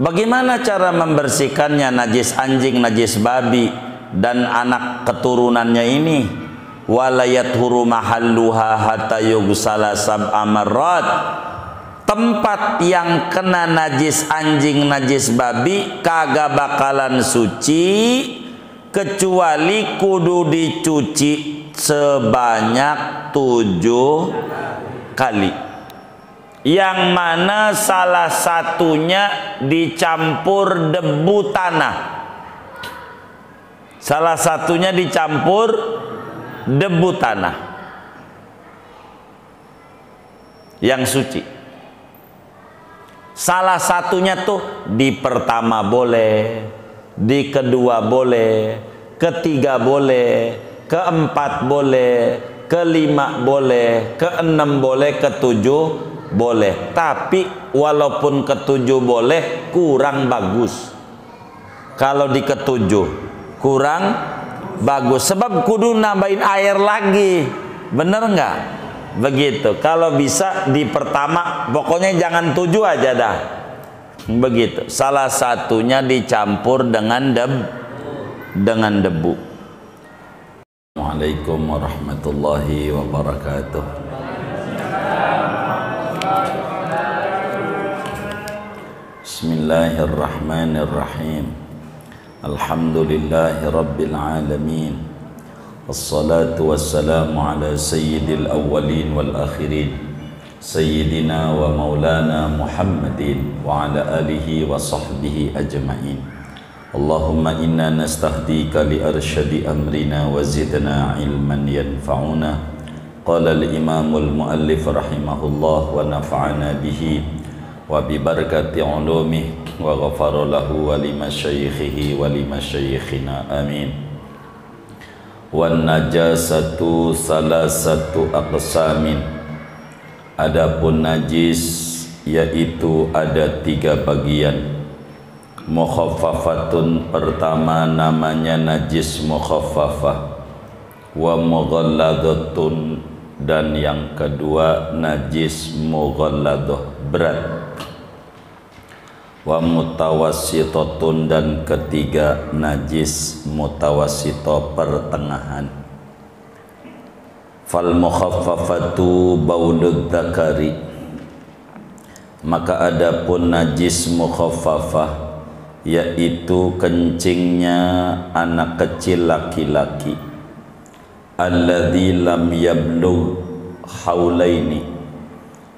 Bagaimana cara membersihkannya najis anjing, najis babi dan anak keturunannya ini? Wala yathuru mahalluha hatta yughsala sab'a marrat. Tempat yang kena najis anjing, najis babi kagak bakalan suci kecuali kudu dicuci sebanyak 7 kali. Yang mana salah satunya dicampur debu tanah. Salah satunya dicampur debu tanah yang suci. Salah satunya tuh di pertama boleh, di kedua boleh, ketiga boleh, keempat boleh, kelima boleh, keenam boleh, ketujuh boleh. Tapi walaupun ketujuh boleh, kurang bagus. Kalau di ketujuh kurang bagus, sebab kudu nambahin air lagi. Bener nggak? Begitu. Kalau bisa di pertama, pokoknya jangan 7 aja dah. Begitu. Salah satunya dicampur dengan debu. Assalamualaikum warahmatullahi wabarakatuh. Bismillahirrahmanirrahim. Alhamdulillahi rabbil alamin. Wassalatu wassalamu ala sayyidil awwalin wal akhirin, sayyidina wa maulana Muhammadin wa ala alihi wa sahbihi ajma'in. Allahumma inna nastahdika li arsyadi amrina wa zidna ilman yanfa'una. Qala al-imamul muallif rahimahullah wa nafa'ana bihi wa bi barakati ulumih wa ghafara lahu wa li masyayikhihi wa li masyayikhina amin. Wan najasatu salasatu aqsamin. Adapun najis yaitu ada 3 bagian. Mukhaffafatun, pertama namanya najis mukhaffafah. Wa mughalladatun, dan yang kedua najis mughalladah, berat. Wa mutawassitatun, dan ketiga najis mutawassito, pertengahan. Fal mukhaffafatu baulud dzakari, maka adapun najis mukhaffafah yaitu kencingnya anak kecil laki-laki. Alladzi lam yablugh haulaini,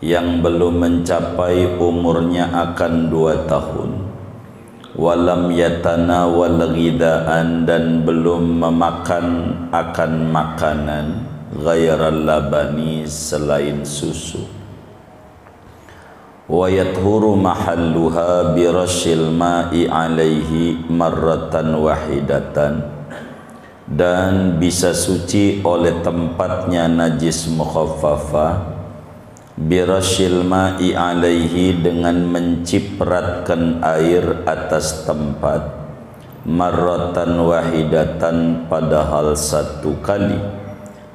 yang belum mencapai umurnya akan 2 tahun. Walam yatanawal ghidaan, dan belum memakan akan makanan ghairal labani, selain susu. Wa yathuru mahalluha birashil ma'i alaihi marratan wahidatan, dan bisa suci oleh tempatnya najis mukhaffafah birashil ma'i alaihi, dengan mencipratkan air atas tempat, marratan wahidatan, padahal 1 kali,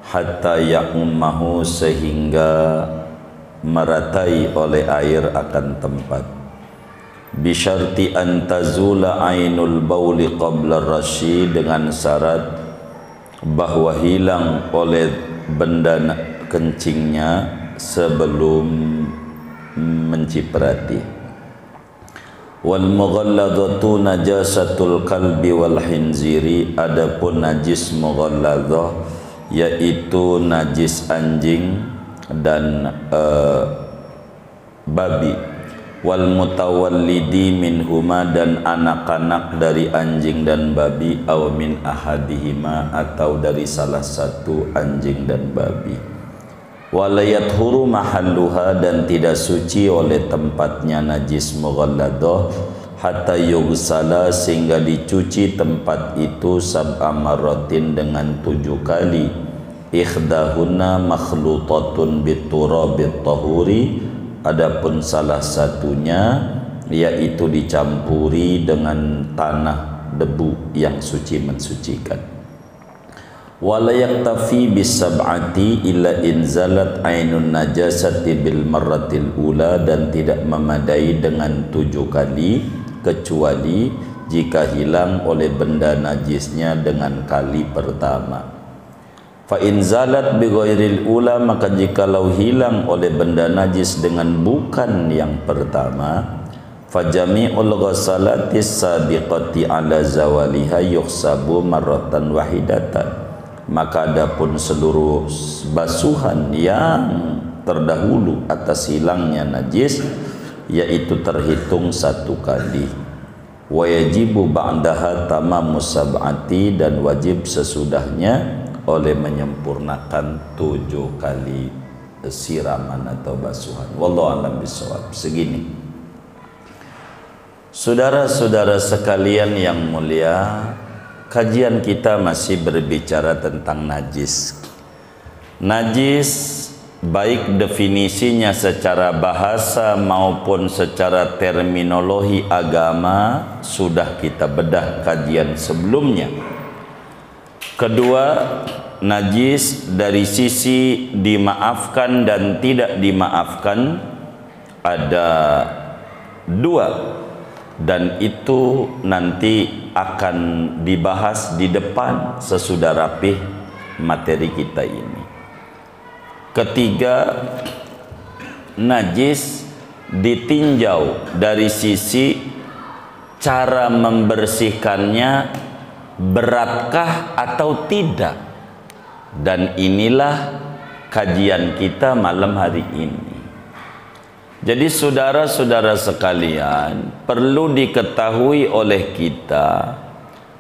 hatta ya'ummahu, sehingga meratai oleh air akan tempat. Bisyarti an tazula ainul bauli qabla rasyi, dengan syarat bahwa hilang oleh benda kencingnya sebelum menciprati. Wal mughalladatu najasatul kalbi wal khinziri, adapun najis mughalladah yaitu najis anjing dan babi. Wal mutawallidi minhuma, dan anak-anak dari anjing dan babi, aw min ahadihima, atau dari salah satu anjing dan babi. Wala yathuru mahalluha, dan tidak suci oleh tempatnya najis mughalladah, hatta yughsala, sehingga dicuci tempat itu sab'a marratin, dengan 7 kali. Ikhdahunna makhlutatun biturabit tahuri, adapun salah satunya yaitu dicampuri dengan tanah debu yang suci mensucikan. Wala yaktafi bisab'ati illa inzalat ainun najasati bil marratil ula, dan tidak memadai dengan 7 kali kecuali jika hilang oleh benda najisnya dengan kali pertama. Fa in zalat bi ghairil ula, maka jikalau hilang oleh benda najis dengan bukan yang pertama, fa jami'ul ghasalatis sabiqati ala zawaliha yuhsabu marratan wahidatan, maka adapun seluruh basuhan yang terdahulu atas hilangnya najis yaitu terhitung satu kali. Wa yajibu ba'daha tamamus sab'ati, dan wajib sesudahnya oleh menyempurnakan 7 kali siraman atau basuhan. Wallahu a'lam bishawab. Segini, saudara-saudara sekalian yang mulia, kajian kita masih berbicara tentang najis. Najis baik definisinya secara bahasa maupun secara terminologi agama sudah kita bedah kajian sebelumnya. Kedua, najis dari sisi dimaafkan dan tidak dimaafkan ada 2, dan itu nanti akan dibahas di depan sesudah rapih materi kita ini. Ketiga, najis ditinjau dari sisi cara membersihkannya, beratkah atau tidak, dan inilah kajian kita malam hari ini. Jadi saudara-saudara sekalian, perlu diketahui oleh kita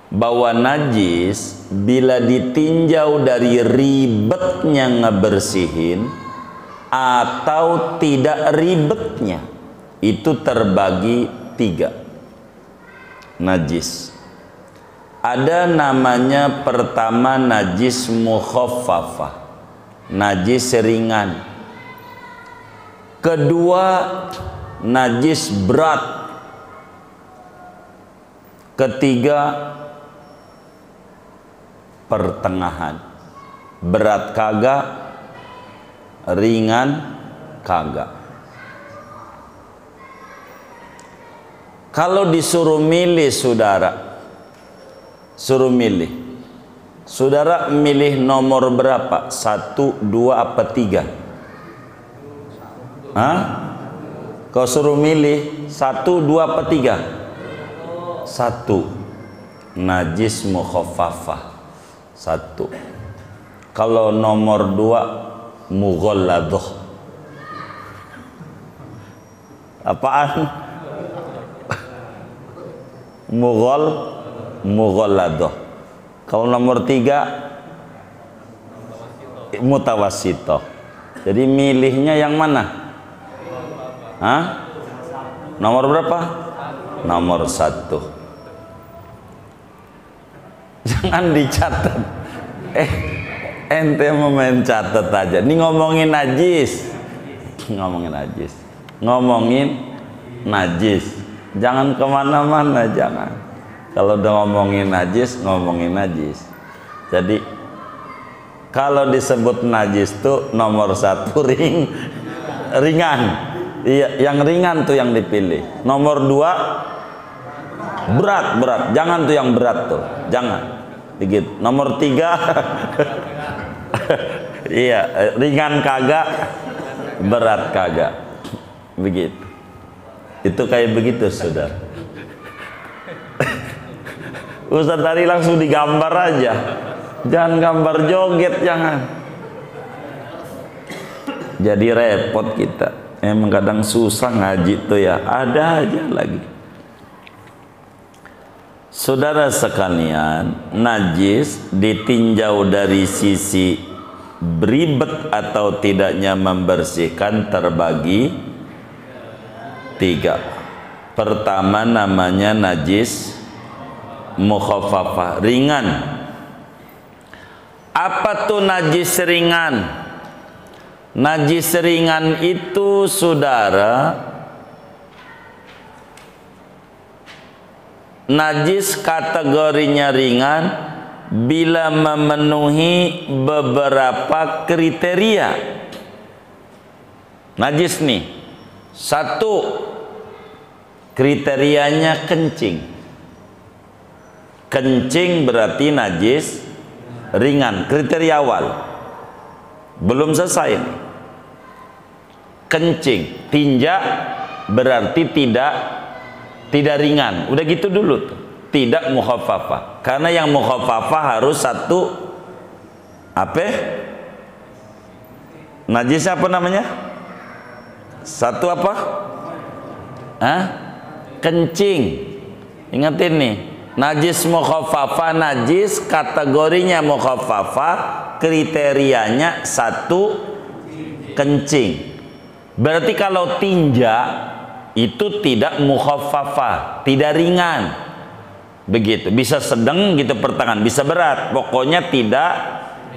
bahwa najis bila ditinjau dari ribetnya ngebersihin atau tidak ribetnya, itu terbagi 3 najis. Ada namanya pertama najis mukhaffafah, najis ringan. Kedua najis berat. Ketiga pertengahan, berat kagak, ringan kagak. Kalau disuruh milih saudara, suruh milih, saudara milih nomor berapa? 1, 2 apa 3? Hah? Kau suruh milih 1, 2 apa 3? 1. Najis mukhaffafah 1. Kalau nomor 2 mughalladah. Apaan? Mughalladah. Kalau nomor 3 mutawassithah. Jadi milihnya yang mana? Hah? Nomor berapa? Nomor 1. Jangan dicatat. Ente mau main catat aja. Ini ngomongin najis. Ngomongin najis. Ngomongin najis. Jangan kemana-mana, jangan. Kalau udah ngomongin najis, ngomongin najis. Jadi kalau disebut najis tuh nomor 1 ringan. Iya, yang ringan tuh yang dipilih. Nomor 2 berat. Jangan tuh yang berat tuh, jangan. Begitu. Nomor 3 iya, ringan kagak, berat kagak. Begitu. Itu kayak begitu, saudara. Ustaz tadi langsung digambar aja. Jangan gambar joget, jangan. Jadi repot kita. Emang kadang susah ngaji tuh ya. Ada aja lagi. Saudara sekalian, najis ditinjau dari sisi beribet atau tidaknya membersihkan terbagi 3. Pertama namanya najis mukhaffafah, ringan. Apa tuh najis ringan? Najis ringan itu saudara, najis kategorinya ringan bila memenuhi beberapa kriteria. Najis nih, 1, kriterianya kencing. Kencing berarti najis ringan, kriteria awal. Belum selesai nih. Kencing, tinja berarti tidak ringan. Udah gitu dulu tuh. Tidak mukhaffafah. Karena yang mukhaffafah harus satu apa? Najis apa namanya? Satu apa? Hah? Kencing. Ingatin nih. Najis mukhaffafah, najis kategorinya mukhaffafah, kriterianya satu kencing. Berarti kalau tinja itu tidak mukhaffafah, tidak ringan. Begitu, bisa sedang gitu pertengahan, bisa berat, pokoknya tidak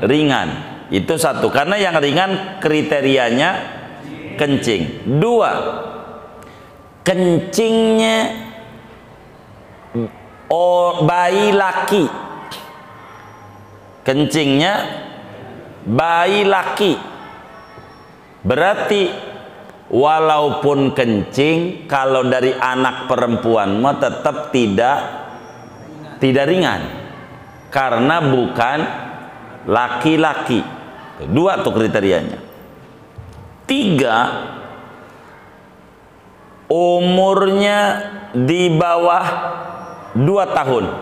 ringan. Itu satu, karena yang ringan kriterianya kencing. Dua, kencingnya bayi laki. Kencingnya bayi laki. Berarti walaupun kencing, kalau dari anak perempuan mah tetap tidak ringan, karena bukan laki-laki. Dua tuh kriterianya. Tiga, umurnya di bawah 2 tahun.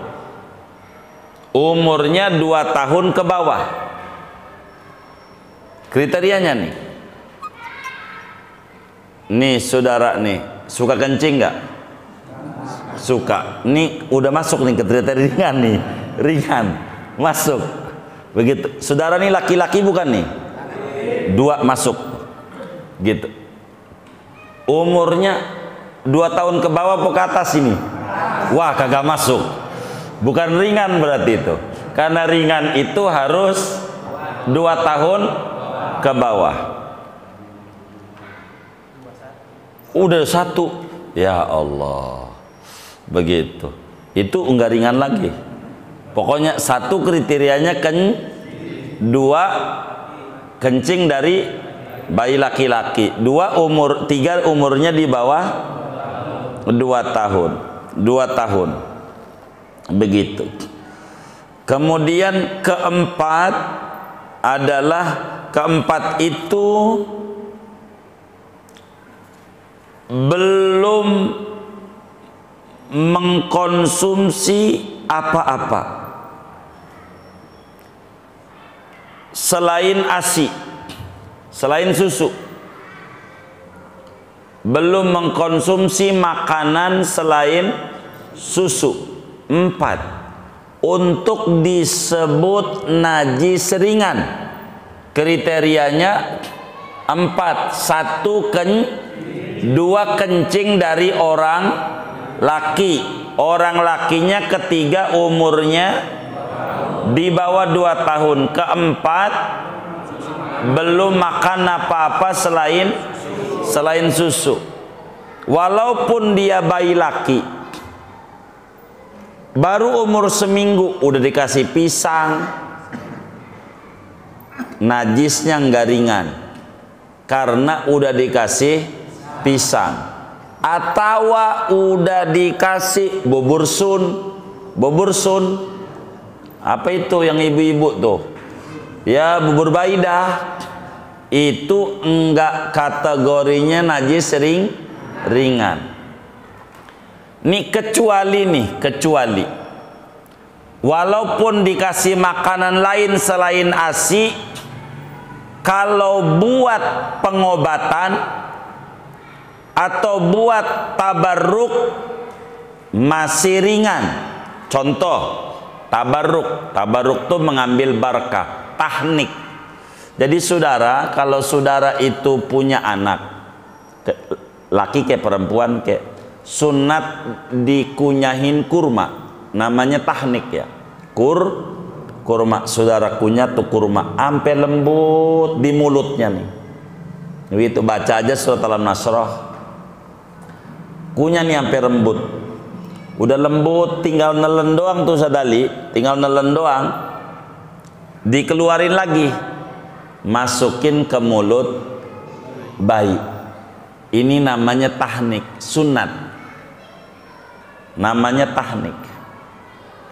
Umurnya 2 tahun ke bawah. Kriterianya nih. Nih saudara nih, suka kencing nggak? Suka. Nih udah masuk nih ke kriteria ringan nih. Ringan. Masuk. Begitu. Saudara nih laki-laki bukan nih? 2 masuk. Gitu. Umurnya 2 tahun ke bawah atau ke atas ini? Wah, kagak masuk. Bukan ringan berarti itu. Karena ringan itu harus 2 tahun ke bawah. Udah 1. Ya Allah. Begitu. Itu enggak ringan lagi. Pokoknya 1 kriterianya 2 kencing dari bayi laki-laki. 3 umurnya di bawah 2 tahun. 2 tahun. Begitu. Kemudian keempat itu belum mengkonsumsi apa-apa selain ASI, selain susu. Belum mengkonsumsi makanan selain susu. 4, untuk disebut najis ringan kriterianya 4. 2 kencing dari orang laki. Orang lakinya ketiga umurnya di bawah 2 tahun. Keempat, belum makan apa-apa selain susu. Walaupun dia bayi laki, baru umur seminggu udah dikasih pisang, najisnya nggak ringan karena udah dikasih pisang. Atau udah dikasih bubur sun. Apa itu yang ibu-ibu tuh? Ya, bubur bayi dah. Itu enggak kategorinya najis ringan. Kecuali walaupun dikasih makanan lain selain ASI, kalau buat pengobatan atau buat tabarruk masih ringan. Contoh tabarruk tuh mengambil barakah, tahnik. Jadi saudara, kalau saudara itu punya anak, laki kayak perempuan kayak, sunat dikunyahin kurma, namanya tahnik ya. Kurma, saudara kunyah tuh kurma, ampe lembut di mulutnya nih. Begitu, baca aja surat Al-Nasrah. Kunyah nih ampe lembut. Udah lembut, tinggal nelen doang tuh sadali, tinggal nelen doang. Dikeluarin lagi, masukin ke mulut bayi. Ini namanya tahnik, sunat. namanya tahnik.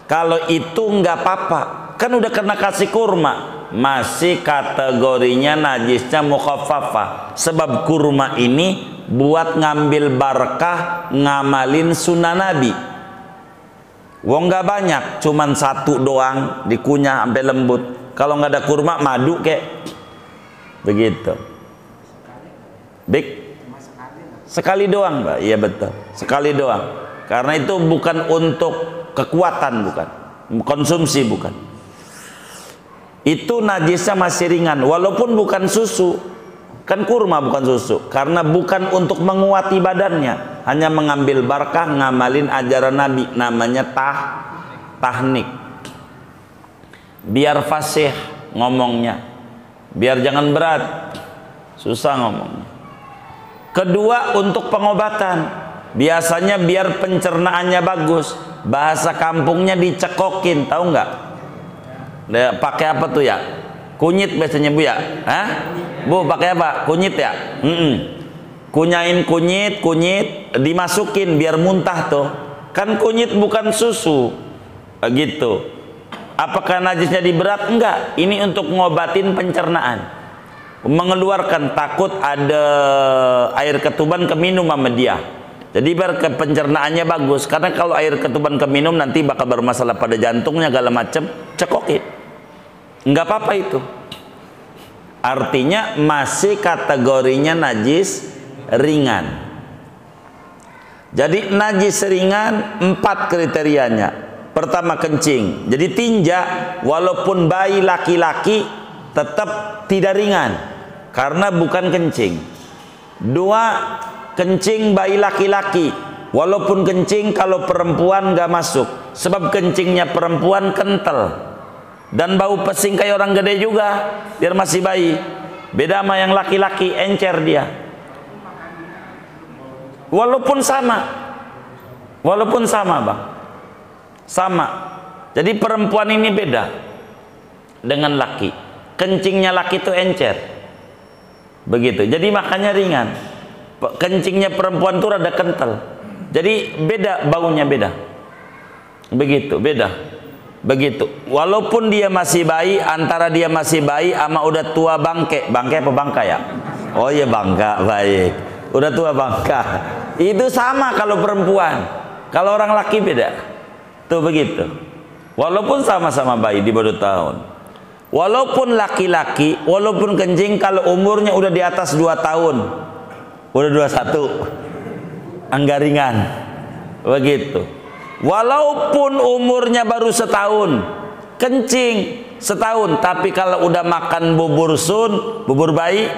Kalau itu nggak apa-apa, kan udah kena kasih kurma, masih kategorinya najisnya mukhaffafah. Sebab kurma ini buat ngambil barakah, ngamalin sunnah Nabi. Wong nggak banyak, cuman satu doang dikunyah sampai lembut. Kalau nggak ada kurma, madu kek begitu. Bik sekali doang, Mbak. Iya betul, sekali doang. Karena itu bukan untuk kekuatan, bukan konsumsi, bukan. Itu najisnya masih ringan, walaupun bukan susu. Kan kurma bukan susu, karena bukan untuk menguati badannya, hanya mengambil barakah, ngamalin ajaran Nabi, namanya tahnik. Biar fasih ngomongnya, biar jangan berat, susah ngomongnya. Kedua, untuk pengobatan, biasanya biar pencernaannya bagus, bahasa kampungnya dicekokin, tahu nggak? Pakai apa tuh ya? Kunyit biasanya Bu ya? Hah? Bu pakai apa? Kunyit ya? Kunyain kunyit dimasukin biar muntah tuh. Kan kunyit bukan susu. Gitu. Apakah najisnya diberat? Enggak. Ini untuk ngobatin pencernaan. Mengeluarkan, takut ada air ketuban keminum sama dia. Jadi biar pencernaannya bagus. Karena kalau air ketuban keminum nanti bakal bermasalah pada jantungnya segala macem, cekokin. Enggak apa-apa itu. Artinya masih kategorinya najis ringan. Jadi najis ringan 4 kriterianya. Pertama kencing. Jadi tinja walaupun bayi laki-laki tetap tidak ringan karena bukan kencing. 2, kencing bayi laki-laki walaupun kencing kalau perempuan nggak masuk, sebab kencingnya perempuan kental dan bau pesing kayak orang gede juga, biar masih bayi. Beda sama yang laki-laki, encer dia. Walaupun sama Bang, sama. Jadi perempuan ini beda dengan laki. Kencingnya laki itu encer, begitu. Jadi makanya ringan. Kencingnya perempuan itu rada kental. Jadi beda, baunya beda. Begitu, beda. Begitu. Walaupun dia masih bayi, antara dia masih bayi sama udah tua bangke. Bangke apa bangka ya? Oh iya bangka, baik. Udah tua bangka. Itu sama kalau perempuan. Kalau orang laki beda. Tuh begitu. Walaupun sama-sama bayi di bawah 2 tahun. Walaupun laki-laki, walaupun kencing kalau umurnya udah di atas 2 tahun. Udah 21. Enggak ringan. Begitu. Walaupun umurnya baru setahun, kencing setahun, tapi kalau udah makan bubur sun, bubur bayi,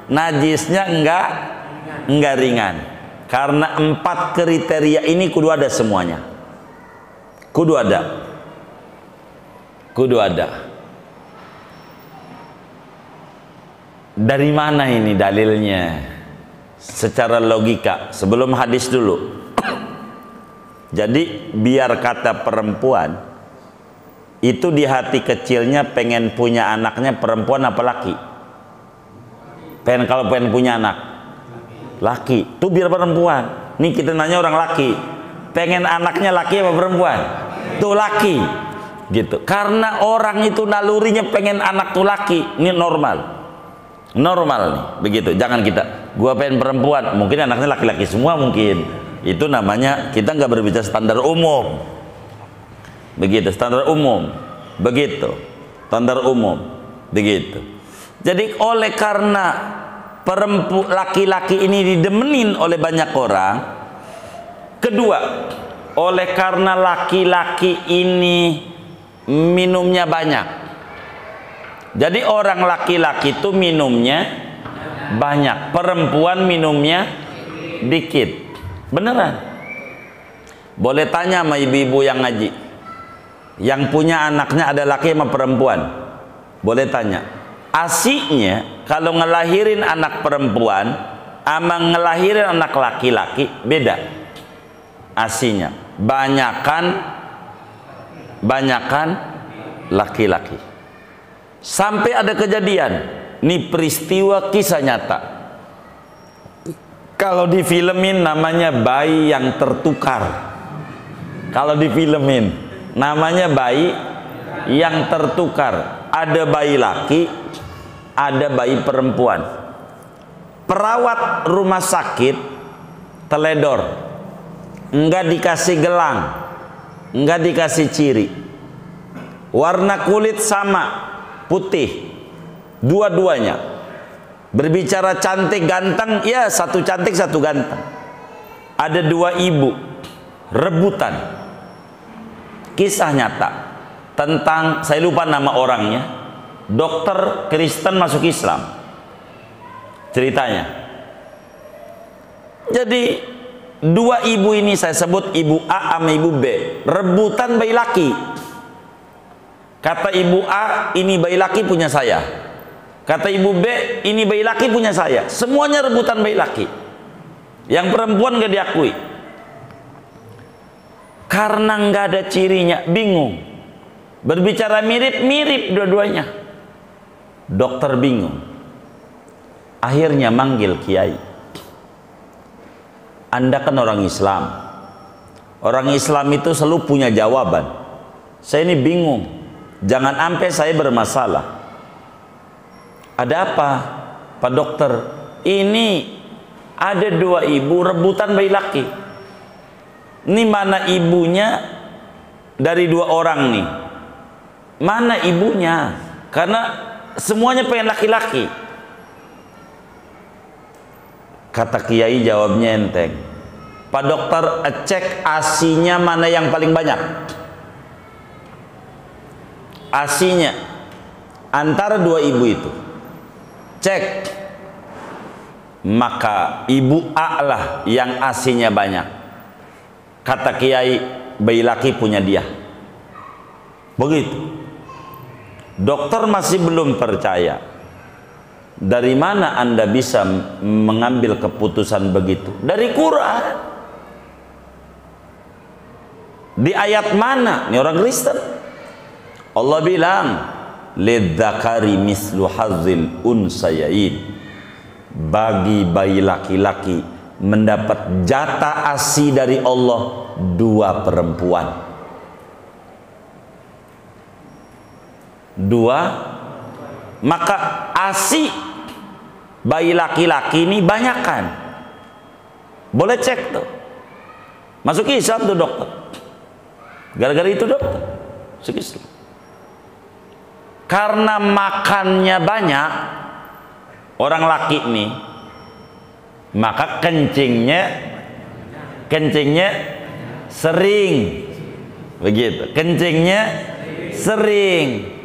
najisnya enggak ringan. Karena 4 kriteria ini kudu ada semuanya. Kudu ada. Dari mana ini dalilnya? Secara logika, sebelum hadis dulu. Jadi biar kata perempuan itu di hati kecilnya pengen punya anaknya perempuan apa laki? Kalau pengen punya anak laki, itu biar perempuan. Nih kita nanya orang laki, pengen anaknya laki apa perempuan? Tuh laki, gitu. Karena orang itu nalurinya pengen anak tuh laki, ini normal nih, begitu. Jangan kita, gua pengen perempuan, mungkin anaknya laki-laki semua mungkin. Itu namanya kita nggak berbicara standar umum, begitu. Standar umum, begitu. Standar umum, begitu. Jadi oleh karena laki-laki ini didemenin oleh banyak orang. Kedua, oleh karena laki-laki ini minumnya banyak. Jadi orang laki-laki itu minumnya banyak, perempuan minumnya dikit. Beneran. Boleh tanya sama ibu-ibu yang ngaji, yang punya anaknya ada laki sama perempuan. Boleh tanya. Asinya kalau ngelahirin anak perempuan sama ngelahirin anak laki-laki beda. Asinya banyakan laki-laki. Sampai ada kejadian, ini peristiwa kisah nyata. Kalau di filmin namanya bayi yang tertukar. Kalau difilmin namanya bayi yang tertukar. Ada bayi laki, ada bayi perempuan. Perawat rumah sakit teledor, enggak dikasih gelang, enggak dikasih ciri. Warna kulit sama, putih, dua-duanya. Berbicara cantik ganteng, ya satu cantik satu ganteng. Ada dua ibu rebutan. Kisah nyata tentang, saya lupa nama orangnya, dokter Kristen masuk Islam ceritanya. Jadi dua ibu ini, saya sebut ibu A sama ibu B, rebutan bayi laki. Kata ibu A, ini bayi laki punya saya. Kata ibu B, ini bayi laki punya saya. Semuanya rebutan bayi laki. Yang perempuan gak diakui. Karena nggak ada cirinya, bingung. Berbicara mirip-mirip dua-duanya. Dokter bingung. Akhirnya manggil kiai. Anda kan orang Islam. Orang Islam itu selalu punya jawaban. Saya ini bingung. Jangan sampai saya bermasalah. Ada apa, Pak Dokter? Ini ada dua ibu rebutan bayi laki. Ini mana ibunya dari dua orang nih? Mana ibunya? Karena semuanya pengen laki-laki. Kata kiai jawabnya enteng. Pak Dokter, cek asinya mana yang paling banyak? Asinya antara dua ibu itu. Cek. Maka ibu A lah yang asinya banyak. Kata kiai, bayi laki punya dia. Begitu. Dokter masih belum percaya. Dari mana Anda bisa mengambil keputusan begitu? Dari Quran. Di ayat mana? Ini orang Kristen. Allah bilang, lidzakari mislu hazzil unsayain. Bagi bayi laki-laki mendapat jatah ASI dari Allah dua perempuan. Dua. Maka ASI bayi laki-laki ini banyakan. Boleh cek tuh. Masuk Islam tuh dokter. Gara-gara itu dokter masuk Islam. Karena makannya banyak orang laki nih, maka kencingnya sering. Begitu. Kencingnya sering.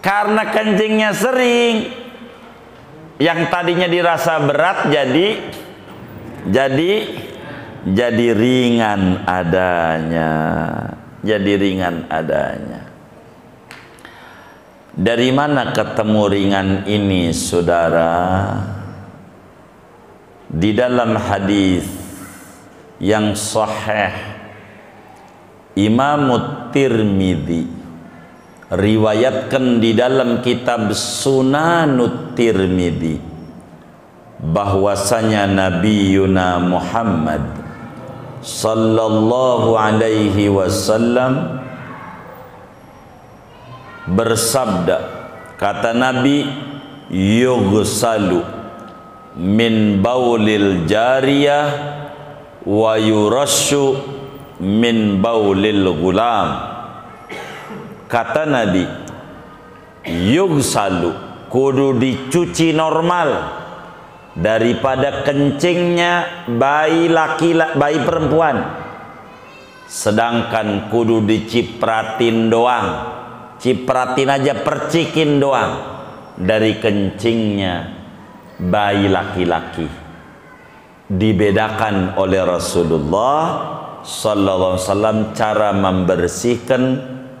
Karena kencingnya sering, yang tadinya dirasa berat jadi ringan adanya. Jadi ringan adanya. Dari mana ketemu ringan ini, saudara? Di dalam hadis yang sahih Imam Tirmidzi riwayatkan di dalam kitab Sunanut Tirmidzi bahwasanya Nabi Yuna Muhammad sallallahu alaihi wasallam bersabda, kata Nabi, yughsalu min baulil jariyah wa yurashu min baulil gulam. Kata Nabi, yughsalu, kudu dicuci normal daripada kencingnya bayi bayi perempuan, sedangkan kudu dicipratin doang, cipratin aja, percikin doang dari kencingnya bayi laki-laki. Dibedakan oleh Rasulullah sallallahu alaihi wasallam cara membersihkan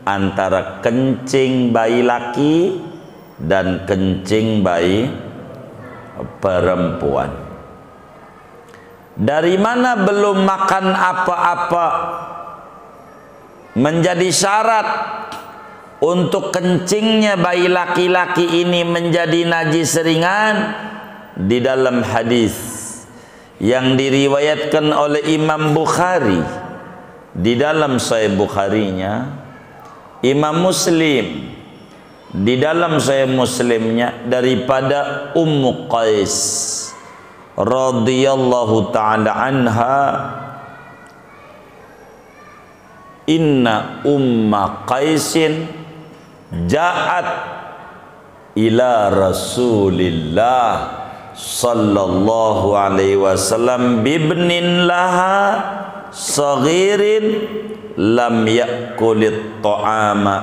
antara kencing bayi laki dan kencing bayi perempuan. Dari mana belum makan apa-apa menjadi syarat untuk kencingnya bayi laki-laki ini menjadi najis ringan? Di dalam hadis yang diriwayatkan oleh Imam Bukhari di dalam Sahih Bukhari-nya, Imam Muslim di dalam Sahih Muslimnya daripada Ummu Qais radhiyallahu ta'ala anha, inna Umma Qaisin ja'at ila Rasulillah sallallahu alaihi wasallam bibnin laha saghirin lam yakulit ta'ama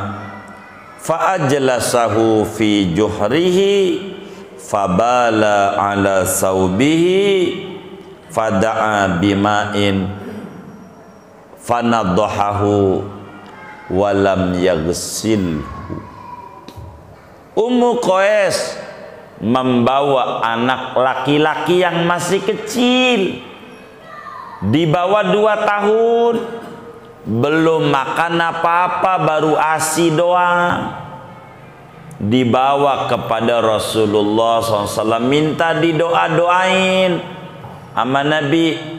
fa ajlasahu fi juhrihi fabala ala saubihi fada'a bima'in fanadhahu walam yaghsilhu. Ummu Qais membawa anak laki-laki yang masih kecil, di bawah 2 tahun, belum makan apa-apa, baru ASI doang, dibawa kepada Rasulullah SAW, minta didoa-doain sama Nabi.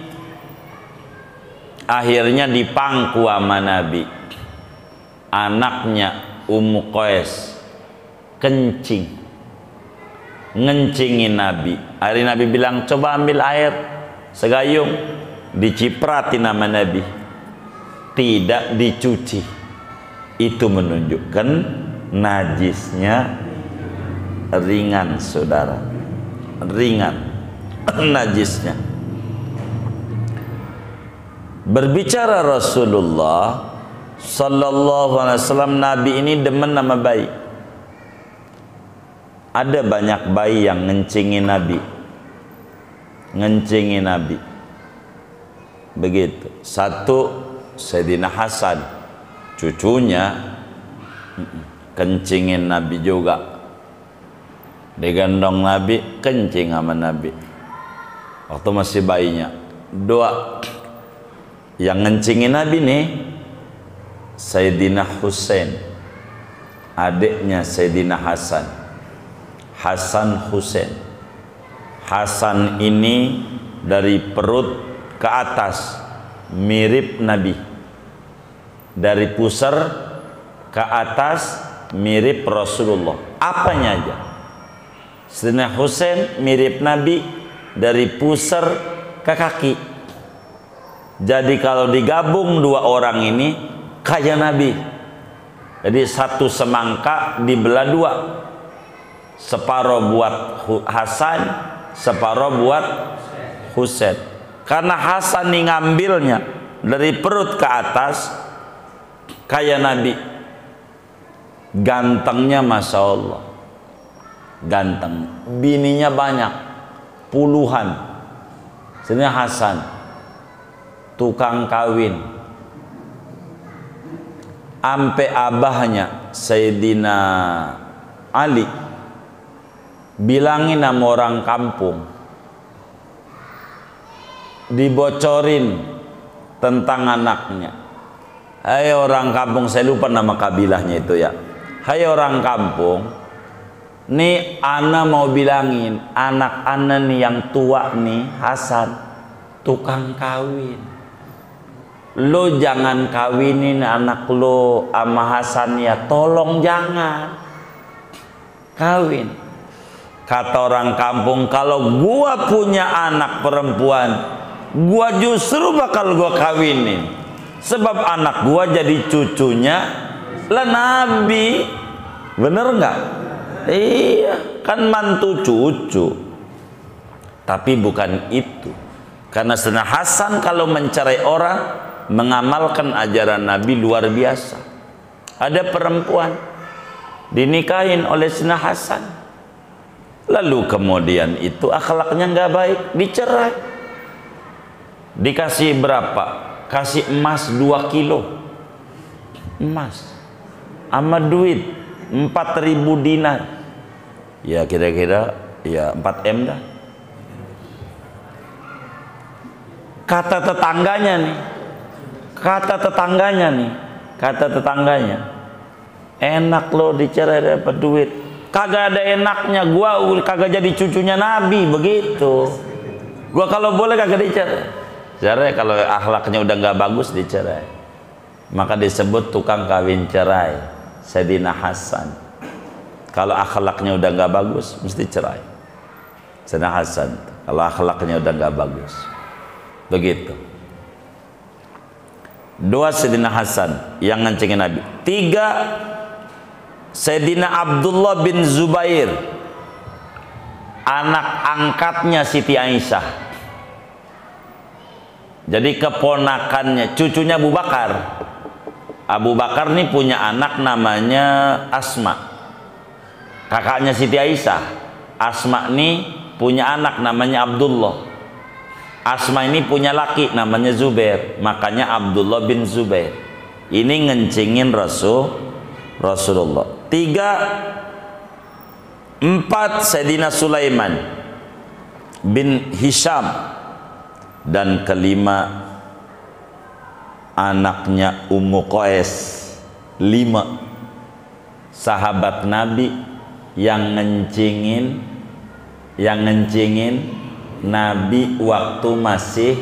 Akhirnya dipangku sama Nabi. Anaknya Ummu Qais kencing, ngencingin Nabi. Hari Nabi bilang, coba ambil air segayung, dicipratin sama Nabi, tidak dicuci. Itu menunjukkan najisnya ringan, saudara, ringan najisnya. Berbicara Rasulullah sallallahu alaihi wasallam, Nabi ini demen nama bayi. Ada banyak bayi yang ngencingin Nabi, ngencingin Nabi. Begitu. Satu, Sayyidina Hasan, cucunya kencingin Nabi juga. Digendong Nabi, kencing sama Nabi waktu masih bayinya. 2, yang ngencingin Nabi nih Sayyidina Husain, adiknya Sayyidina Hasan, Hasan Husain. Hasan ini dari perut ke atas mirip Nabi, dari pusar ke atas mirip Rasulullah. Apanya aja, Sayyidina Husain mirip Nabi dari pusar ke kaki. Jadi kalau digabung 2 orang ini kayak Nabi. Jadi satu semangka dibelah 2, separuh buat Hasan, separuh buat Husain. Karena Hasan nih ngambilnya dari perut ke atas kayak Nabi. Gantengnya Masya Allah, ganteng. Bininya banyak, puluhan. Sebenarnya Hasan tukang kawin. Ampe abahnya Sayyidina Ali bilangin sama orang kampung, dibocorin tentang anaknya. Hai orang kampung, saya lupa nama kabilahnya itu ya. Hai orang kampung, nih ana mau bilangin, anak ana nih yang tua nih Hasan tukang kawin. Lo jangan kawinin anak lo sama Hasan ya, tolong jangan kawin. Kata orang kampung, kalau gua punya anak perempuan, gua justru bakal gua kawinin, sebab anak gua jadi cucunya lah Nabi. Bener nggak? Iya, kan mantu cucu. Tapi bukan itu. Karena Sayyidina Hasan kalau mencerai orang, mengamalkan ajaran Nabi luar biasa. Ada perempuan dinikahin oleh Sayyidina Hasan, lalu kemudian itu akhlaknya nggak baik, dicerai. Dikasih berapa? Kasih emas 2 kilo emas sama duit 4.000 dinar, ya kira-kira ya 4 M dah. Kata tetangganya, enak lo dicerai dapat duit. Kagak ada enaknya, gua kagak jadi cucunya Nabi begitu. Gua kalau boleh kagak dicerai. Cerai kalau akhlaknya udah nggak bagus dicerai. maka disebut tukang kawin cerai. Sayyidina Hasan. Kalau akhlaknya udah nggak bagus, mesti cerai. Sayyidina Hasan, kalau akhlaknya udah nggak bagus, begitu. 2 Sayyidina Hasan yang ngencengin Nabi. 3 Sayyidina Abdullah bin Zubair, anak angkatnya Siti Aisyah. Jadi keponakannya, cucunya Abu Bakar. Abu Bakar nih punya anak namanya Asma, kakaknya Siti Aisyah. Asma nih punya anak namanya Abdullah. Asma ini punya laki namanya Zubair, makanya Abdullah bin Zubair. Ini ngencingin Rasulullah. 4 Sayyidina Sulaiman bin Hisham. Dan 5 anaknya Ummu Qais. 5 sahabat Nabi yang ngencingin Nabi waktu masih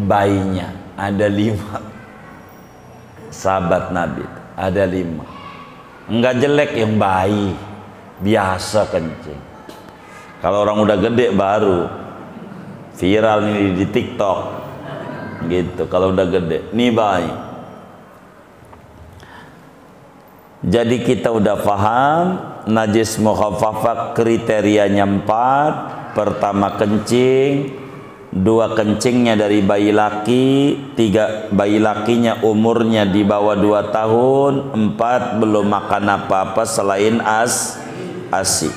bayinya. Ada 5 sahabat Nabi, ada 5. Enggak jelek yang bayi, biasa kencing. Kalau orang udah gede baru viral nih di TikTok gitu. Kalau udah gede nih bayi. Jadi kita udah paham najis mukhaffafah kriterianya 4. Pertama kencing, 2 kencingnya dari bayi laki, 3 bayi lakinya umurnya di bawah 2 tahun, 4 belum makan apa-apa selain ASI.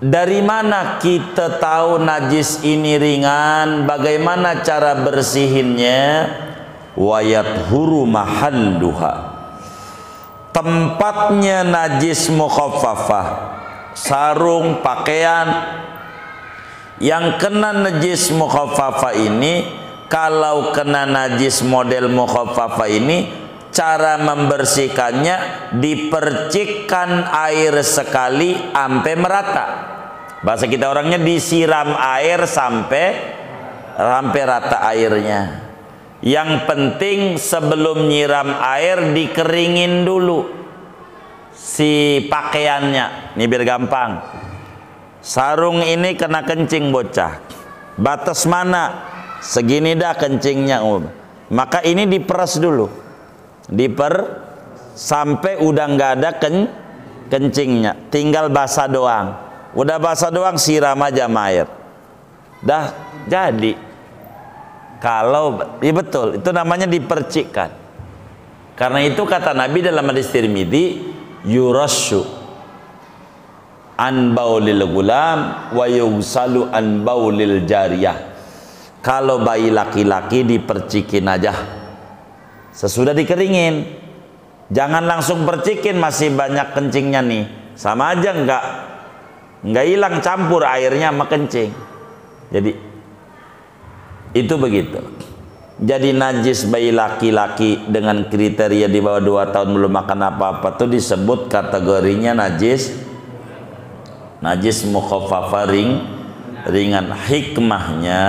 Dari mana kita tahu najis ini ringan? Bagaimana cara bersihinnya? Wayat huru mahalluha, tempatnya najis mukhaffafah, sarung, pakaian yang kena najis mukhaffafah ini. Kalau kena najis model mukhaffafah ini, cara membersihkannya dipercikkan air sekali sampai merata. Bahasa kita orangnya disiram air sampai rata airnya. Yang penting sebelum nyiram air dikeringin dulu si pakaiannya. Ini biar gampang. Sarung ini kena kencing bocah, batas mana? Segini dah kencingnya. Maka ini diperas dulu, sampai udah nggak ada kencingnya, tinggal basah doang. Udah basah doang, siram aja air, dah jadi. Kalau iya betul, itu namanya dipercikkan. Karena itu kata Nabi dalam hadis Tirmidzi, yurashu an baulil gulam wa yusalu an baulil jariyah. Kalau bayi laki-laki dipercikin aja sesudah dikeringin, jangan langsung percikin masih banyak kencingnya nih, sama aja nggak hilang, campur airnya sama kencing. Jadi itu begitu. Jadi najis bayi laki-laki dengan kriteria di bawah 2 tahun belum makan apa-apa itu disebut kategorinya najis mukhaffafah ringan. Hikmahnya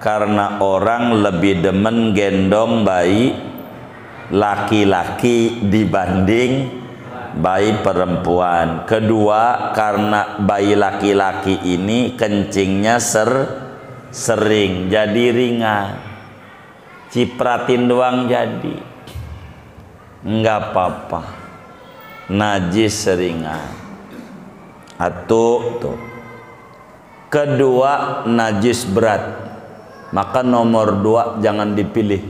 karena orang lebih demen gendong bayi laki-laki dibanding bayi perempuan. Kedua, karena bayi laki-laki ini kencingnya sering, jadi ringan. Cipratin doang jadi, nggak apa-apa, najis ringan. Tuh. Kedua, najis berat, maka nomor 2 jangan dipilih.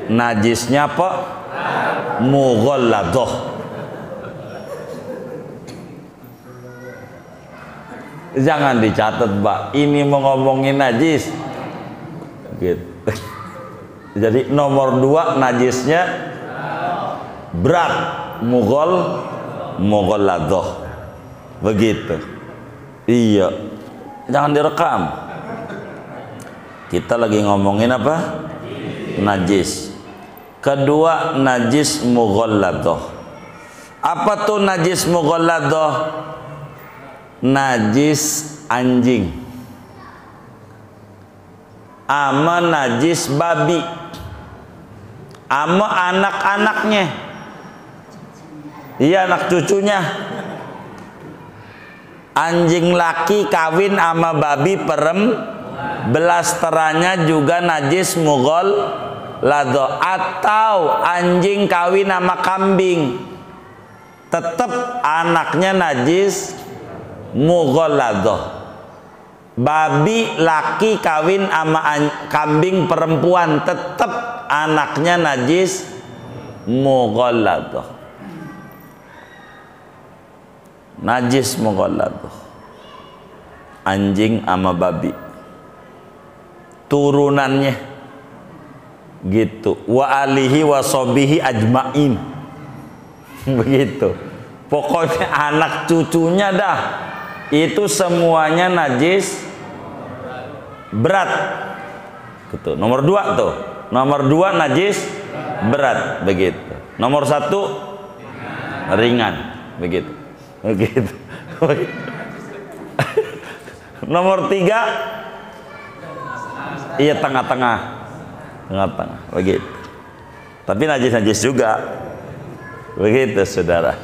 Najisnya apa? Mughalladah. Jangan dicatat, Mbak. Ini mau ngomongin najis. Gitu. Jadi nomor 2 najisnya berat, mughalladah. Begitu. Iya. Jangan direkam. Kita lagi ngomongin apa? Najis. Kedua, najis mughalladah. Apa tuh najis mughalladah? Najis anjing ama najis babi. ama anak-anaknya. Iya, anak cucunya. Anjing laki kawin sama babi belasteranya juga najis mughalladho. Atau anjing kawin sama kambing, tetap anaknya najis mughalladho. Babi laki kawin sama kambing perempuan, tetap anaknya najis mughalladho. Najis mughalladho. Anjing sama babi turunannya gitu. Wa alihi wa sobihi ajmain. Begitu. Pokoknya anak cucunya dah itu semuanya najis berat. Gitu. Nomor 2 tuh. Nomor 2 najis berat, begitu. Nomor 1 ringan, begitu. Begitu. Nomor 3 iya tengah-tengah, begitu. Tapi najis juga, begitu saudara.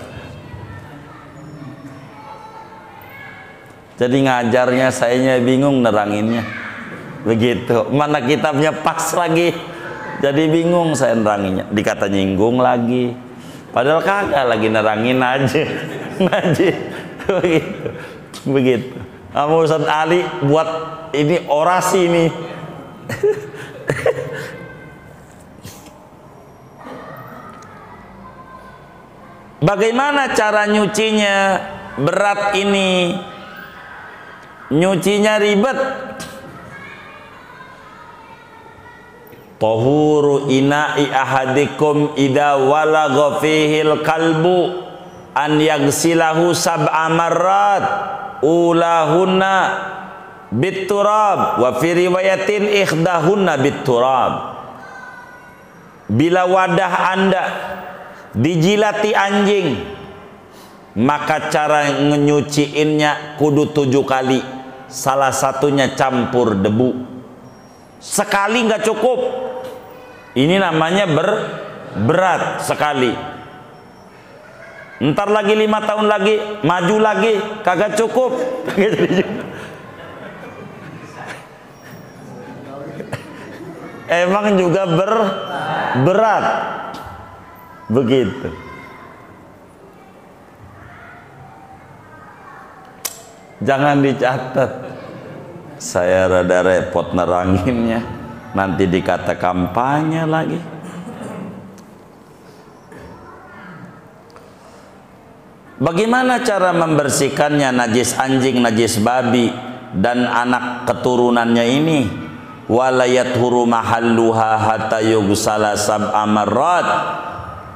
Jadi ngajarnya sayanya bingung neranginnya, begitu. Mana kitabnya pas lagi, jadi bingung saya neranginnya. Dikata nyinggung lagi, padahal kagak, lagi nerangin aja. Najis, begitu. Kamu Ustaz Ali buat ini orasi nih. Bagaimana cara nyucinya? Berat ini, nyucinya ribet. Tahuru ina'i ahadikum idza walagha fihil kalbu an yaghsilahu sab'a marrat ulahunna bitturab wa fi riwayatin ikhdahunna bitturab. Bila wadah Anda dijilati anjing, maka cara nyuciinnya kudu 7 kali. Salah satunya campur debu. Sekali nggak cukup. Ini namanya berat sekali. Ntar lagi 5 tahun lagi, maju lagi, kagak cukup. Emang juga berat. Begitu. Jangan dicatat. Saya rada repot neranginnya. Nanti dikata kampanye lagi. Bagaimana cara membersihkannya najis anjing, najis babi dan anak keturunannya ini? Walayat huru mahalluha hatta yughsala sab'a marrat.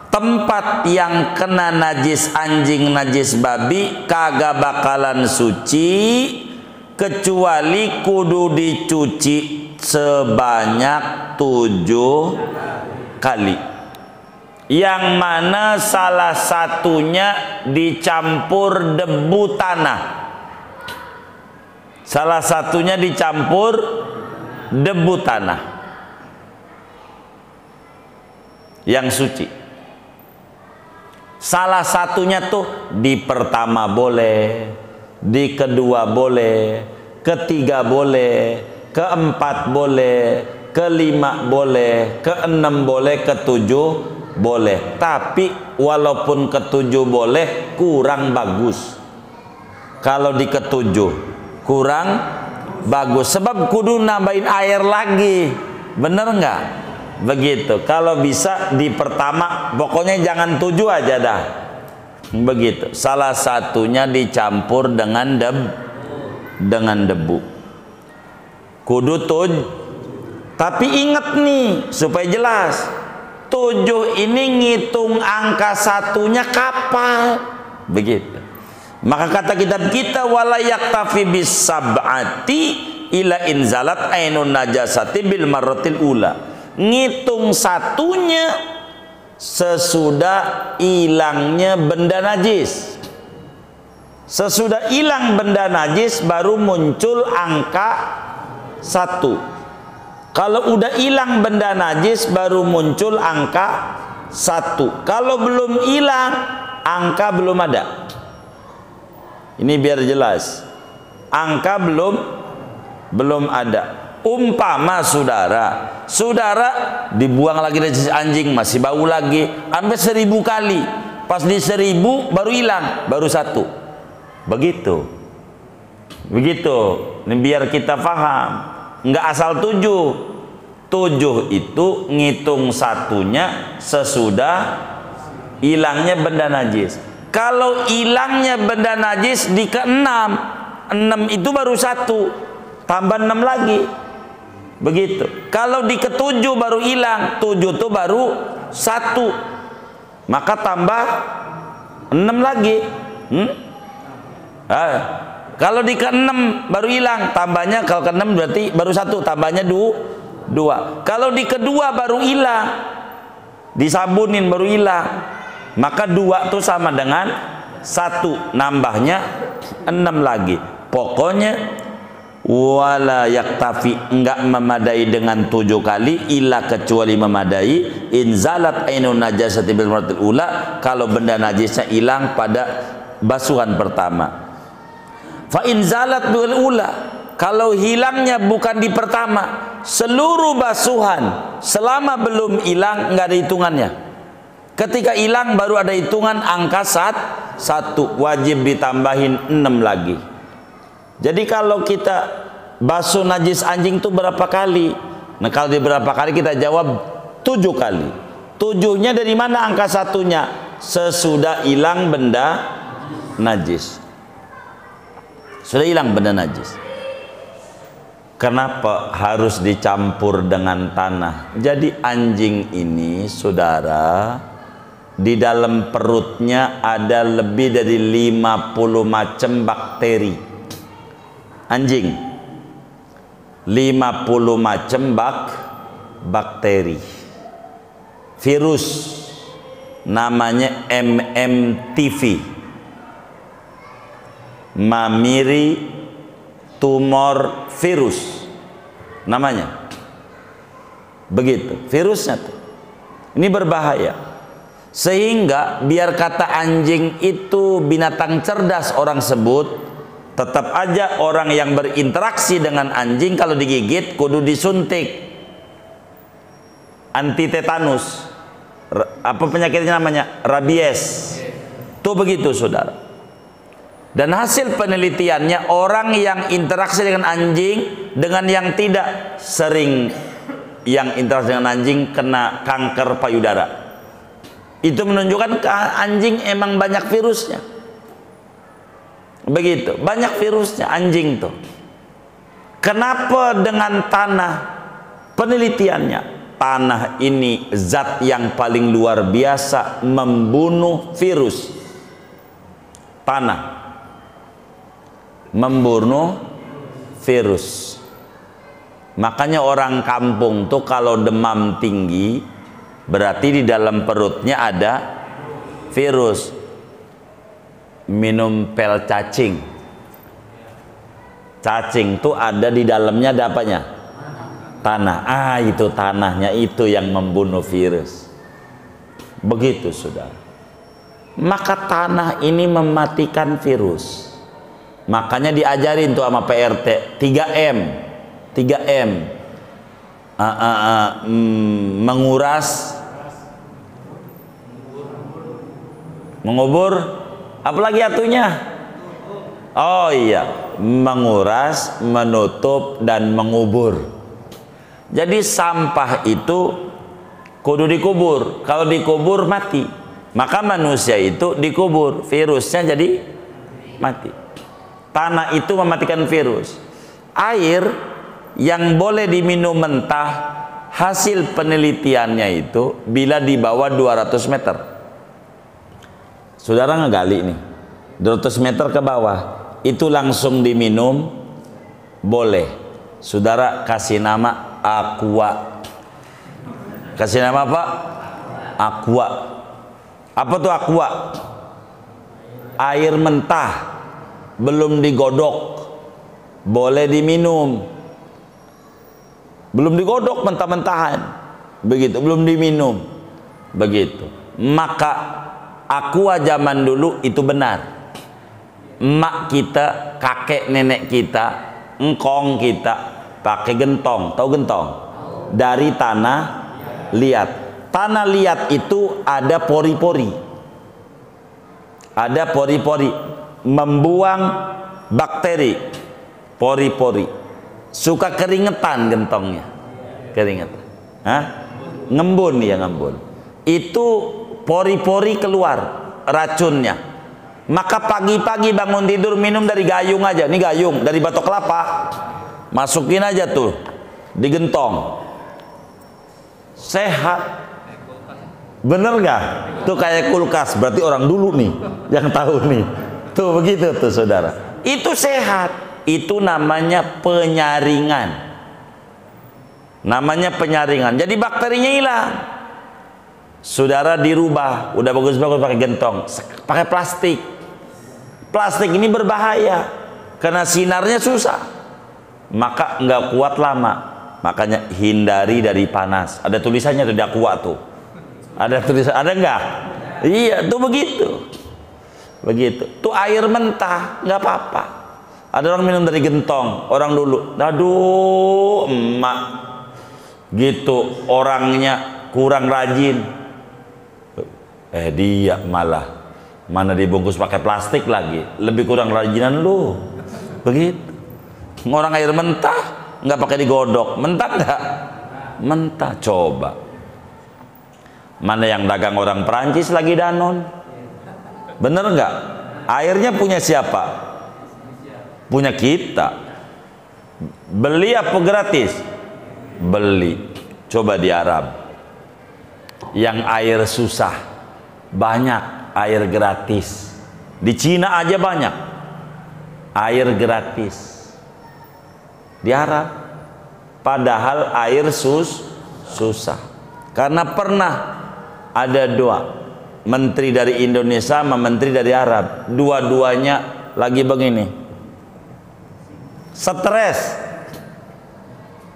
Tempat yang kena najis anjing, najis babi kagak bakalan suci kecuali kudu dicuci sebanyak 7 kali. Yang mana salah satunya dicampur debu tanah. Salah satunya dicampur debu tanah yang suci. Salah satunya tuh di pertama boleh, di kedua boleh, ketiga boleh, keempat boleh, kelima boleh, keenam boleh, ketujuh boleh. Tapi walaupun ketujuh boleh, kurang bagus. Kalau di ketujuh kurang bagus, sebab kudu nambahin air lagi, bener nggak? Begitu. Kalau bisa di pertama, pokoknya jangan 7 aja dah. Begitu. Salah satunya dicampur dengan debu. Kudu 7. Tapi ingat nih supaya jelas. 7 ini ngitung angka satunya kapal. Begitu. Maka kata kitab kita wala yaktafi bis sab'ati ila inzalat ainun najasati bil marratil ula. Ngitung satunya sesudah hilangnya benda najis. Sesudah hilang benda najis baru muncul angka 1. Kalau udah hilang benda najis baru muncul angka 1. Kalau belum hilang, angka belum ada. Ini biar jelas. Angka belum ada. Umpama saudara dibuang lagi najis anjing, masih bau lagi, sampai 1000 kali. Pas di 1000 baru hilang, baru 1. Begitu. Ini biar kita paham. Nggak asal 7 itu ngitung satunya sesudah hilangnya benda najis. Kalau hilangnya benda najis di ke-6 itu baru 1, tambah 6 lagi. Begitu. Kalau di ke-7 baru hilang, 7 itu baru 1, maka tambah 6 lagi. Kalau di ke-6 baru hilang, tambahnya, kalau ke-6 berarti baru 1, tambahnya 2. Kalau di kedua baru hilang, disabunin baru hilang, maka 2 itu sama dengan 1, nambahnya 6 lagi. Pokoknya wala yaktafi, enggak memadai dengan 7 kali, illa kecuali memadai inzalat ainun najasati bil marratil ula, kalau benda najisnya hilang pada basuhan pertama. Fa inzalat bil ula, kalau hilangnya bukan di pertama, seluruh basuhan selama belum hilang enggak ada hitungannya. Ketika hilang baru ada hitungan angka 1, wajib ditambahin 6 lagi. Jadi kalau kita basuh najis anjing itu berapa kali? Nah, kalau di berapa kali kita jawab 7 kali. 7-nya dari mana angka 1-nya? Sesudah hilang benda najis. Sudah hilang benda najis. Kenapa harus dicampur dengan tanah? Jadi anjing ini, saudara, di dalam perutnya ada lebih dari 50 macam bakteri. Anjing 50 macam bakteri, virus namanya MMTV, mammary tumor virus namanya. Begitu virusnya tuh. Ini berbahaya. Sehingga biar kata anjing itu binatang cerdas orang sebut, tetap aja orang yang berinteraksi dengan anjing kalau digigit kudu disuntik anti tetanus. Apa penyakitnya namanya? Rabies. Tuh begitu saudara. Dan hasil penelitiannya, orang yang interaksi dengan anjing dengan yang tidak sering, yang interaksi dengan anjing kena kanker payudara. Itu menunjukkan anjing emang banyak virusnya. Begitu, banyak virusnya anjing tuh. Kenapa dengan tanah? Penelitiannya, tanah ini zat yang paling luar biasa membunuh virus. Tanah membunuh virus. Makanya orang kampung tuh kalau demam tinggi, berarti di dalam perutnya ada virus. Minum pel cacing. Cacing tuh ada di dalamnya, ada apanya? Tanah. Itu tanahnya itu yang membunuh virus. Begitu saudara. Maka tanah ini mematikan virus. Makanya diajarin tuh sama PRT 3M. 3M. Menguras, mengubur, apalagi atunya? Oh iya, menguras, menutup, dan mengubur. Jadi sampah itu kudu dikubur. Kalau dikubur mati. Maka manusia itu dikubur, virusnya jadi mati. Tanah itu mematikan virus. Air yang boleh diminum mentah, hasil penelitiannya itu bila di bawah 200 meter. Saudara ngegali nih 200 meter ke bawah, itu langsung diminum boleh. Saudara kasih nama aqua. Kasih nama apa? Aqua. Apa tuh aqua? Air mentah, belum digodok, boleh diminum. belum digodok mentah-mentahan, begitu, belum diminum, begitu. Maka aqua zaman dulu itu benar. Emak kita, kakek nenek kita, engkong kita pakai gentong, tahu gentong? Dari tanah liat. Tanah liat itu ada pori-pori, ada pori-pori, membuang bakteri, pori-pori. Suka keringetan gentongnya, keringetan. Hah? Ngembun ya, ngembun. Itu pori-pori keluar racunnya. Maka pagi-pagi bangun tidur minum dari gayung aja. Ini gayung dari batok kelapa, masukin aja tuh di gentong, sehat. Bener nggak? Tuh kayak kulkas. Berarti orang dulu nih yang tahu nih. Tuh begitu tuh saudara. Itu sehat. Itu namanya penyaringan. Namanya penyaringan. Jadi bakterinya hilang. Saudara dirubah, udah bagus-bagus pakai gentong, pakai plastik. Plastik ini berbahaya karena sinarnya susah. Maka nggak kuat lama. Makanya hindari dari panas. Ada tulisannya tuh di Aqua tuh. Ada tulisan, ada nggak? Iya, tuh begitu. Begitu. Tuh air mentah, nggak apa-apa. Ada orang minum dari gentong, orang dulu, aduh emak, gitu, orangnya kurang rajin. Dia malah, mana dibungkus pakai plastik lagi, lebih kurang rajinan lu. Begitu. Orang air mentah, nggak pakai digodok, mentah nggak? Mentah, coba. Mana yang dagang orang Perancis lagi Danone? Bener nggak? Airnya punya siapa? Punya kita. Beli apa gratis? Beli. Coba di Arab yang air susah banyak, air gratis. Di Cina aja banyak air gratis di Arab, padahal air susah. Karena pernah ada dua menteri dari Indonesia sama menteri dari Arab, dua-duanya lagi begini, stres.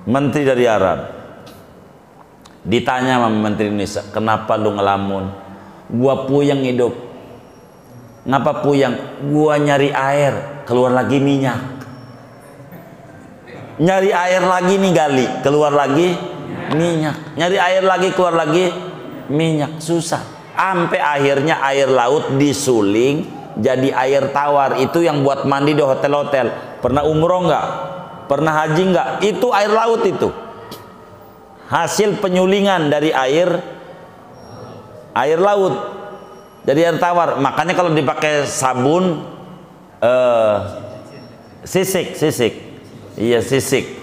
Menteri dari Arab ditanya sama menteri Indonesia, kenapa lu ngelamun? Gua puyeng hidup. Ngapa puyeng? Gua nyari air, keluar lagi minyak. Nyari air lagi nih gali, keluar lagi minyak. Nyari air lagi, keluar lagi minyak. Susah. Sampai akhirnya air laut disuling jadi air tawar. Itu yang buat mandi di hotel-hotel. Pernah umroh nggak? Pernah haji nggak? Itu air laut itu. Hasil penyulingan dari air laut. Jadi air tawar. Makanya kalau dipakai sabun sisik. Iya, sisik.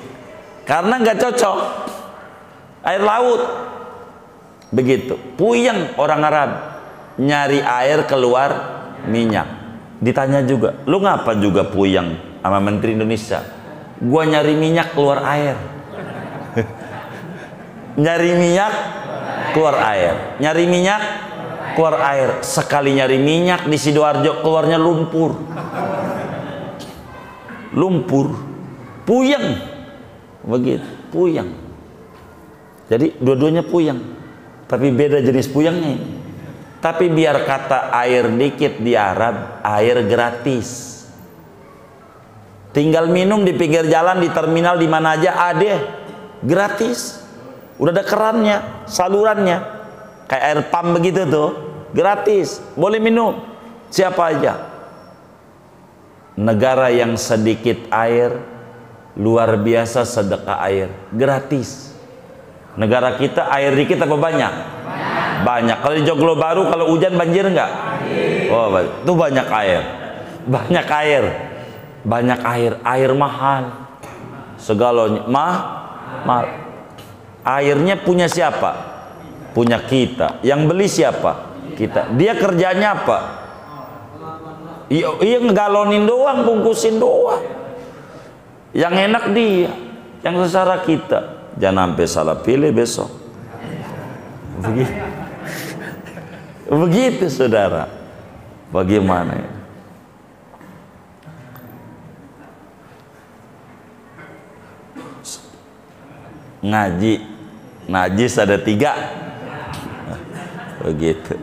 Karena nggak cocok. Air laut. Begitu. Puyeng orang Arab. Nyari air keluar minyak. Ditanya juga, lu ngapa juga puyeng sama menteri Indonesia? Gua nyari minyak keluar air. Nyari minyak keluar air. Nyari minyak keluar air. Sekali nyari minyak di Sidoarjo keluarnya lumpur. Lumpur. Puyeng. Begitu, puyeng. Jadi dua-duanya puyeng. Tapi beda jenis puyengnya. Tapi biar kata air dikit di Arab, air gratis. Tinggal minum di pinggir jalan, di terminal, di mana aja ada, gratis. Udah ada kerannya, salurannya, kayak air pump begitu tuh, gratis, boleh minum, siapa aja. Negara yang sedikit air, luar biasa sedekah air, gratis. Negara kita air dikit apa banyak? Banyak. Kalau di Joglo Baru kalau hujan banjir nggak? Oh, itu banyak air. Banyak air. Banyak air. Air mahal. Segalanya mahal. Airnya punya siapa? Punya kita. Yang beli siapa? Kita. Dia kerjanya apa? Iya ngegalonin doang, bungkusin doang. Yang enak dia, yang sengsara kita. Jangan sampai salah pilih besok. Begitu. Begitu saudara. Bagaimana ya? ngaji, najis ada 3. Begitu.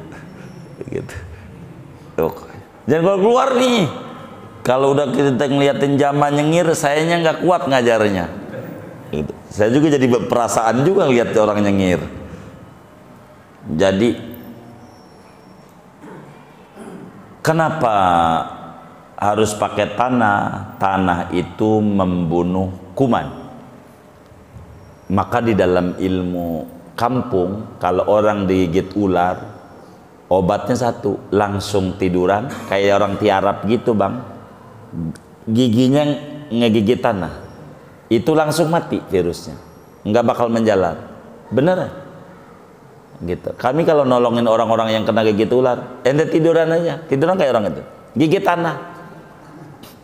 Tuh. Jangan keluar nih. Kalau udah kita ngeliatin jamaah nyengir, sayanya nggak kuat ngajarnya. Gitu. Saya juga jadi perasaan juga lihat orang nyengir. Jadi kenapa harus pakai tanah? Tanah itu membunuh kuman. Maka di dalam ilmu kampung, kalau orang digigit ular, obatnya satu, langsung tiduran kayak orang tiarap gitu bang, giginya ngegigit tanah, itu langsung mati virusnya, nggak bakal menjalar. Beneran gitu. Kami kalau nolongin orang-orang yang kena gigit ular, ente tiduran aja, tiduran kayak orang itu, gigit tanah.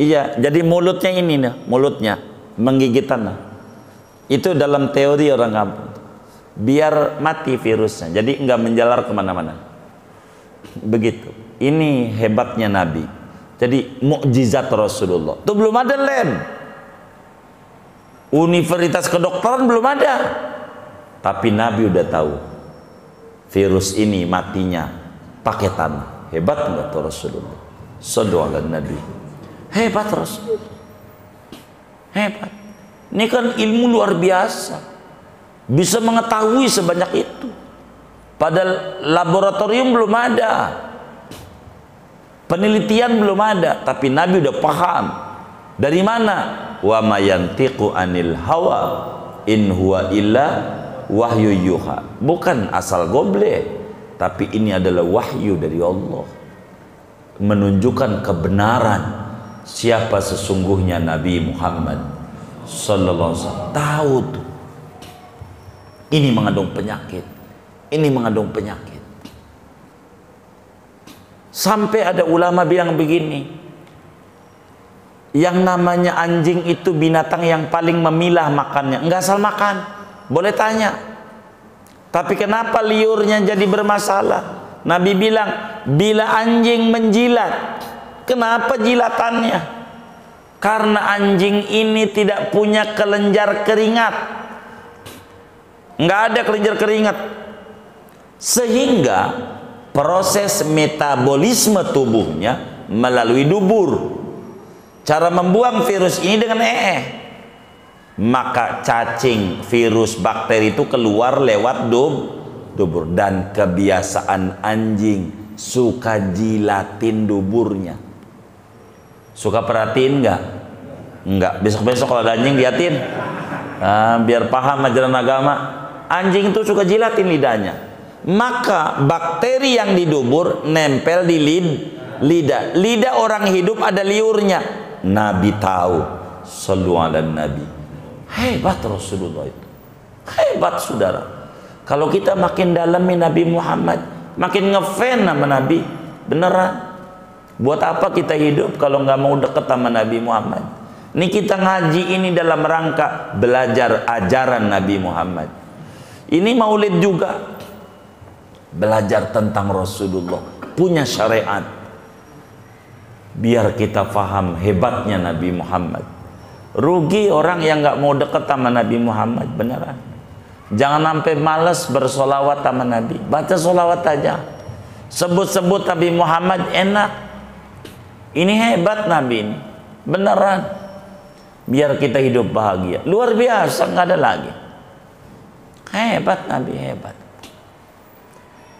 Iya, jadi mulutnya ini nih, mulutnya menggigit tanah. Itu dalam teori orang kampung, biar mati virusnya, jadi nggak menjalar kemana-mana. Begitu. Ini hebatnya Nabi. Jadi mukjizat Rasulullah. Itu belum ada lab, universitas kedokteran belum ada, tapi Nabi udah tahu virus ini matinya pakai tanah. Hebat nggak tuh Rasulullah? Sallallahu alaihi Nabi. Hebat Rasulullah. Hebat. Ini kan ilmu luar biasa, bisa mengetahui sebanyak itu. Padahal laboratorium belum ada, penelitian belum ada, tapi Nabi udah paham. Dari mana? Wa ma yantiqu anil hawa in huwa illa wahyu yuha. Bukan asal goblek, tapi ini adalah wahyu dari Allah, menunjukkan kebenaran siapa sesungguhnya Nabi Muhammad sallallahu alaihi wasallam. Tahu tuh, ini mengandung penyakit, ini mengandung penyakit. Sampai ada ulama bilang begini, yang namanya anjing itu binatang yang paling memilah makannya, enggak asal makan. Boleh tanya, tapi kenapa liurnya jadi bermasalah? Nabi bilang, bila anjing menjilat, kenapa jilatannya? Karena anjing ini tidak punya kelenjar keringat, nggak ada kelenjar keringat, sehingga proses metabolisme tubuhnya melalui dubur. Cara membuang virus ini dengan maka cacing, virus, bakteri itu keluar lewat dubur. Dan kebiasaan anjing suka jilatin duburnya. Suka perhatiin nggak? Enggak. Besok-besok kalau ada anjing liatin, biar paham ajaran agama. Anjing itu suka jilatin lidahnya, maka bakteri yang di dubur nempel di lidah. Lidah orang hidup ada liurnya. Nabi tahu. Sallu ala Nabi. Hebat Rasulullah itu. Hebat saudara. Kalau kita makin dalami Nabi Muhammad, makin ngefan sama Nabi. Beneran. Buat apa kita hidup kalau nggak mau deket sama Nabi Muhammad? Ini kita ngaji ini dalam rangka belajar ajaran Nabi Muhammad. Ini maulid juga, belajar tentang Rasulullah, punya syariat, biar kita faham hebatnya Nabi Muhammad. Rugi orang yang nggak mau deket sama Nabi Muhammad, beneran. Jangan sampai males bersolawat sama Nabi, baca solawat aja, sebut-sebut Nabi Muhammad enak. Ini hebat Nabi ini, beneran. Biar kita hidup bahagia, luar biasa, nggak ada lagi. Hebat Nabi, hebat.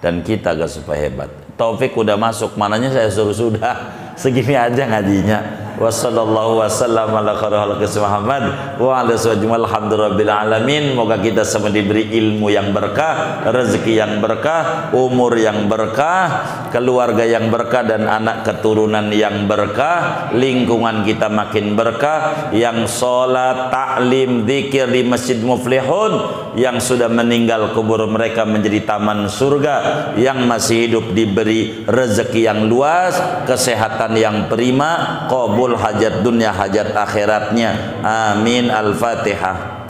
Dan kita gak supaya hebat. Taufik udah masuk, mananya saya sudah segini aja ngajinya. Wassallallahu wasallam ala khairil khalqi Muhammad wa ala sawajmal hamdurabbil alamin. Moga kita semua diberi ilmu yang berkah, rezeki yang berkah, umur yang berkah, keluarga yang berkah, dan anak keturunan yang berkah. Lingkungan kita makin berkah. Yang sholat, taklim, zikir di Masjid Muflihun, yang sudah meninggal kubur mereka menjadi taman surga. Yang masih hidup diberi rezeki yang luas, kesehatan yang prima, qabul hajat dunia hajat akhiratnya. Amin. Al-Fatihah.